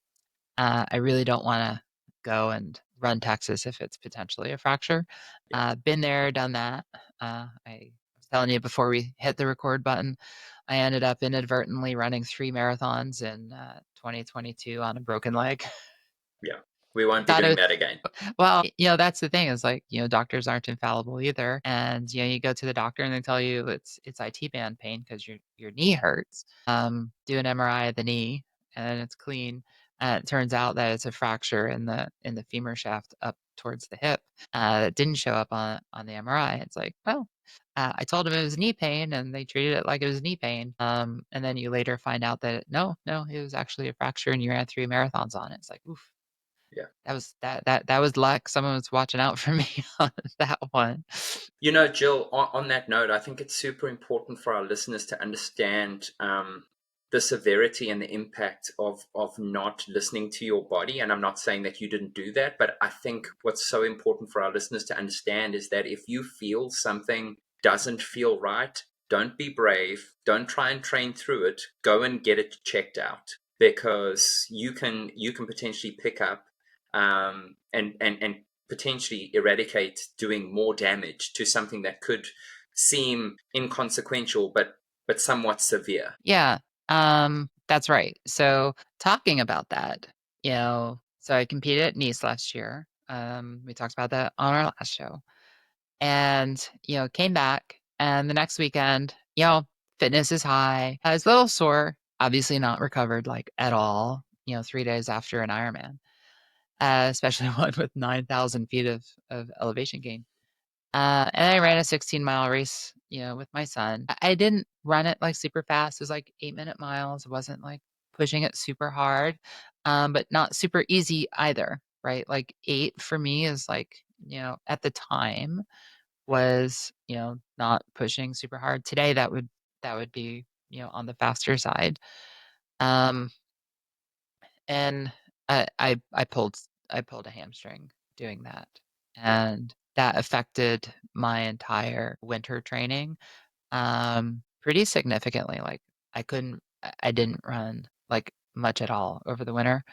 I really don't want to go and run Texas if it's potentially a fracture. yeah, Been there, done that. I was telling you before we hit the record button, I ended up inadvertently running 3 marathons in 2022 on a broken leg. yeah. We I won't be thought doing it that again. well, that's the thing is like, doctors aren't infallible either. And you go to the doctor and they tell you it's IT band pain because your knee hurts. Do an MRI of the knee and it's clean. And it turns out that it's a fracture in the femur shaft up towards the hip. That didn't show up on the MRI. It's like, well, I told him it was knee pain and they treated it like it was knee pain. And then you later find out that no, it was actually a fracture and you ran 3 marathons on it. It's like, oof. Yeah. That was luck. Someone was watching out for me on that one. Jill, on that note, I think it's super important for our listeners to understand the severity and the impact of not listening to your body. And I'm not saying that you didn't do that, but I think what's so important for our listeners to understand is that if you feel something doesn't feel right, don't be brave. Don't try and train through it. Go and get it checked out because you can potentially pick up and potentially eradicate doing more damage to something that could seem inconsequential but somewhat severe. Yeah, that's right. So talking about that, so I competed at Nice last year. We talked about that on our last show, and came back, and the next weekend, fitness is high. I was a little sore, obviously not recovered like at all. 3 days after an Ironman, especially one with 9,000 feet of elevation gain. And I ran a 16-mile race, with my son. I didn't run it like super fast. It was like 8-minute miles. It wasn't like pushing it super hard, but not super easy either, right? Like 8 for me is like, at the time was, not pushing super hard. Today that would be, on the faster side. Um, and I pulled a hamstring doing that, Yeah. and that affected my entire winter training, pretty significantly. Like I didn't run like much at all over the winter,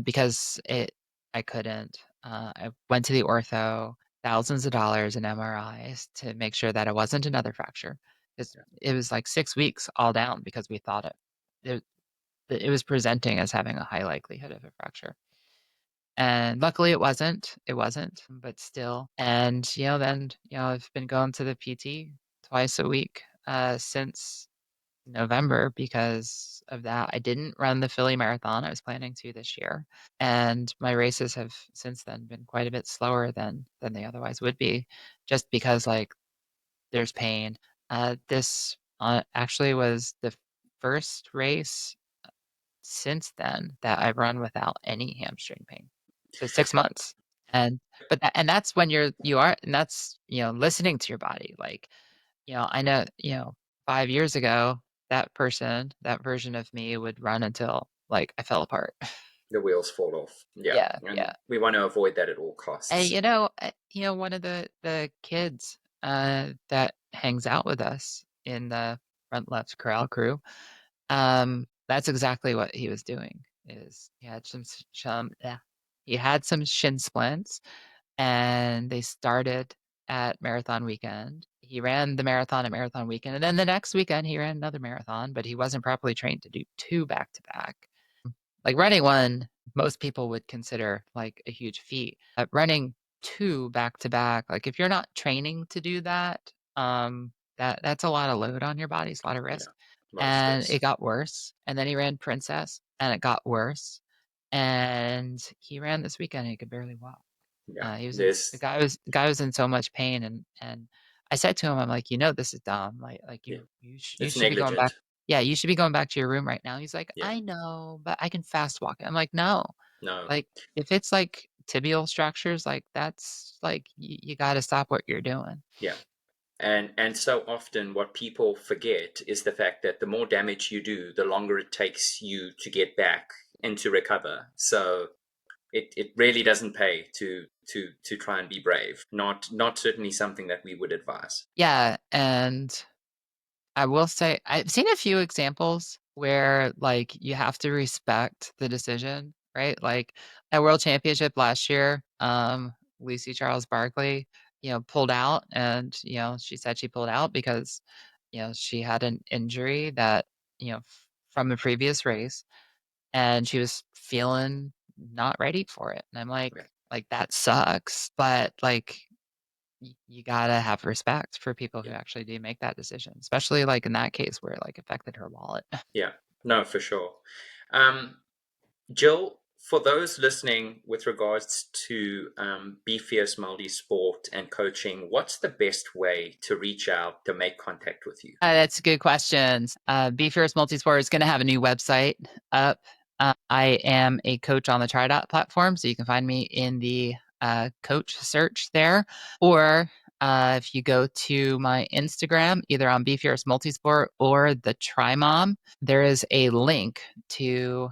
because I couldn't. I went to the ortho, thousands of dollars in MRIs to make sure that it wasn't another fracture. It was like 6 weeks all down because we thought it it was presenting as having a high likelihood of a fracture. And luckily it wasn't, but still. And, then, I've been going to the PT twice a week, since November because of that. I didn't run the Philly Marathon. I was planning to this year. And my races have since then been quite a bit slower than they otherwise would be, just because like there's pain. This actually was the first race since then that I've run without any hamstring pain. So 6 months. And that's when and that's, listening to your body. Like, I know, 5 years ago, that version of me would run until like I fell apart. The wheels fall off. Yeah. Yeah, And yeah. we want to avoid that at all And costs. one of the kids that hangs out with us in the front left corral crew, that's exactly what he was doing. Is he had some shin splints, and they started at marathon weekend. He ran the marathon at marathon weekend, and then the next weekend he ran another marathon, but he wasn't properly trained to do two back to back. Like running one, most people would consider like a huge feat. Running two back to back, like if you're not training to do that, that's a lot of load on your body, it's a lot of Yeah. risk. A lot of And it stress. got worse. And then he ran Princess, and it got worse. And he ran this weekend, and he could barely walk. Yeah. He was in the There's, guy was in so much pain, and I said to him, I'm like, this is dumb. Like yeah, you it's should be going back. negligent. Yeah, you should be going back to your room right now. He's like, Yeah. I know, but I can fast walk. I'm like, no. No. Like if it's like tibial structures, like that's like you got to stop what you're doing. Yeah. And so often what people forget is the fact that the more damage you do, the longer it takes you to get back and to recover. So it really doesn't pay to try and be brave. Not certainly something that we would advise. Yeah, and I will say I've seen a few examples where like you have to respect the decision, right? Like at World Championship last year, Lucy Charles Barkley, pulled out, and she said she pulled out because she had an injury that from the previous race, and she was feeling not ready for it. And I'm Yeah. like that sucks, but like you gotta have respect for people who Yeah. actually do make that decision, especially like in that case where it like affected her wallet. Yeah. No, for sure. Um, Jill, for those listening with regards to Be Fierce Multisport and coaching, what's the best way to reach out to make contact with you? That's a good question. Be Fierce Multisport is going to have a new website up. I am a coach on the TriDot platform, so you can find me in the coach search there. Or if you go to my Instagram, either on Be Fierce Multisport or the Try Mom, there is a link to.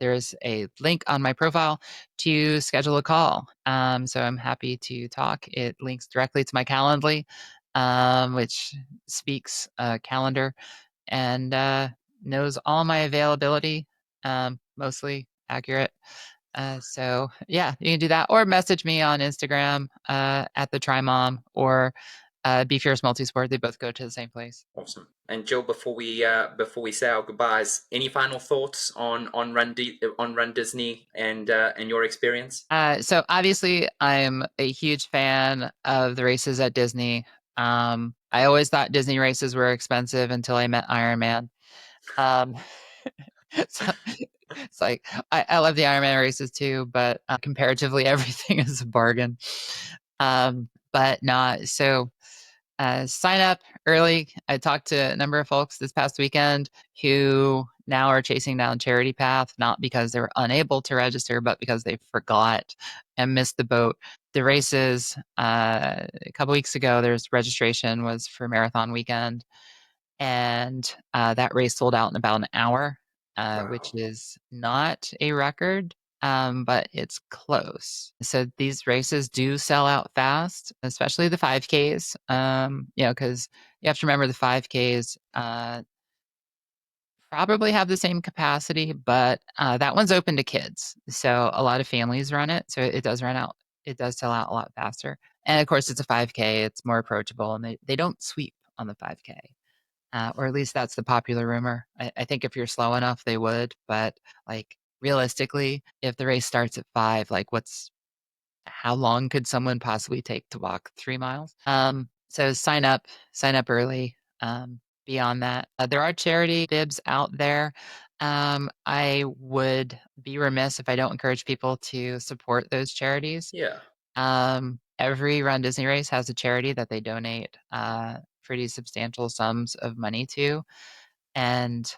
There's a link on my profile to schedule a call. So I'm happy to talk. It links directly to my Calendly, which speaks calendar, and knows all my availability, mostly accurate. So yeah, you can do that, or message me on Instagram at the Try Mom, or Be Fierce Multisport. They both go to the same place. Awesome. And Jill, before we say our goodbyes, any final thoughts on Run Disney and your experience? So obviously, I'm a huge fan of the races at Disney. I always thought Disney races were expensive until I met Iron Man. Um, so it's like I love the Ironman races too, but comparatively, everything is a bargain. But not so. Sign up early. I talked to a number of folks this past weekend who now are chasing down Charity Path, not because they were unable to register, but because they forgot and missed the boat. The races a couple weeks ago, there's registration was for Marathon Weekend, and that race sold out in about an hour, which Wow. is not a record, but it's close. So these races do sell out fast, especially the 5Ks. Because you have to remember the 5Ks probably have the same capacity, but that one's open to kids. So a lot of families run it. So it does run out. It does sell out a lot faster. And of course, it's a 5K. It's more approachable, and they don't sweep on the 5K, or at least that's the popular rumor. I think if you're slow enough, they would. But like realistically, if the race starts at 5, like how long could someone possibly take to walk 3 miles? So sign up early. Beyond that, there are charity bibs out there. I would be remiss if I don't encourage people to support those charities. Yeah. Every Run Disney race has a charity that they donate pretty substantial sums of money to. And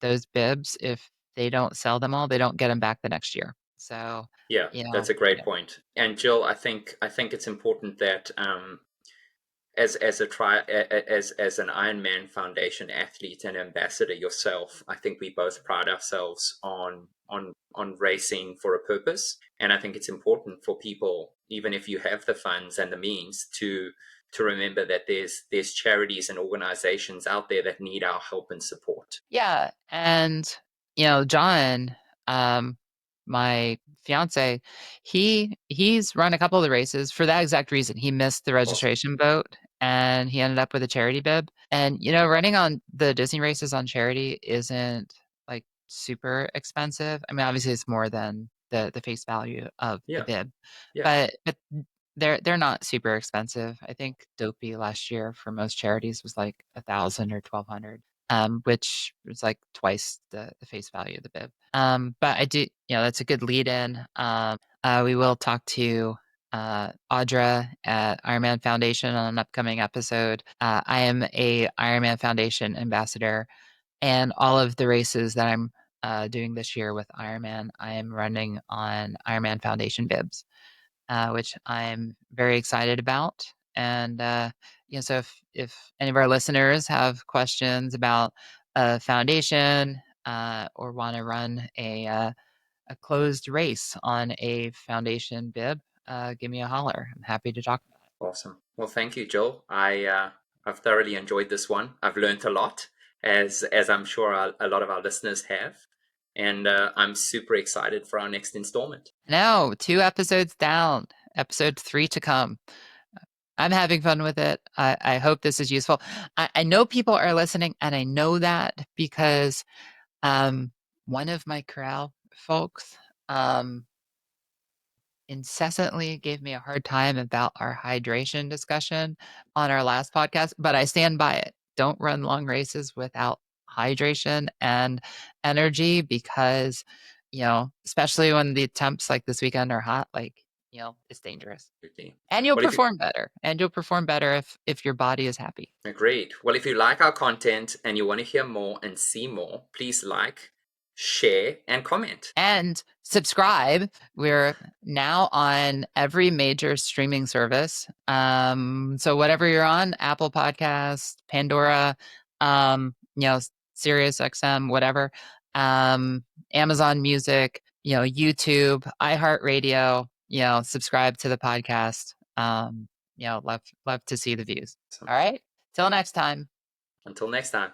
those bibs, if they don't sell them all, they don't get them back the next year. So, Yeah, you that's know, a great yeah. point. And Jill, I think it's important that as an Ironman Foundation athlete and ambassador yourself, I think we both pride ourselves on racing for a purpose. And I think it's important for people, even if you have the funds and the means, to remember that there's charities and organizations out there that need our help and support. Yeah, and John, um, my fiance, he's run a couple of the races for that exact reason. He missed the Awesome. registration boat, and he ended up with a charity bib. And running on the Disney races on charity isn't like super expensive. I mean, obviously, it's more than the face value of the Yeah. bib, Yeah. but they're not super expensive. I think Dopey last year for most charities was like 1,000 or 1,200, which was like twice the face value of the bib. But I do, that's a good lead in. We will talk to Audra at Ironman Foundation on an upcoming episode. I am a Ironman Foundation ambassador, and all of the races that I'm doing this year with Ironman, I am running on Ironman Foundation bibs, which I'm very excited about. And so if any of our listeners have questions about a foundation, or want to run a closed race on a foundation bib, give me a holler. I'm happy to talk about it. Awesome. Well, thank you, Joel. I've thoroughly enjoyed this one. I've learned a lot, as I'm sure a lot of our listeners have, and I'm super excited for our next installment. Now, 2 episodes down, episode 3 to come. I'm having fun with it. I hope this is useful. I know people are listening, and I know that because one of my corral folks incessantly gave me a hard time about our hydration discussion on our last podcast, but I stand by it. Don't run long races without hydration and energy because, especially when the temps like this weekend are hot, it's dangerous. Absolutely. And you'll Well, if you perform better. And you'll perform better if your body is happy. Great. Well, if you like our content and you want to hear more and see more, please like, share, and comment. And subscribe. We're now on every major streaming service. So whatever you're on, Apple Podcasts, Pandora, Sirius XM, whatever, Amazon Music, YouTube, iHeartRadio, subscribe to the podcast. Love to see the views. So, All right. Till next time. until next time.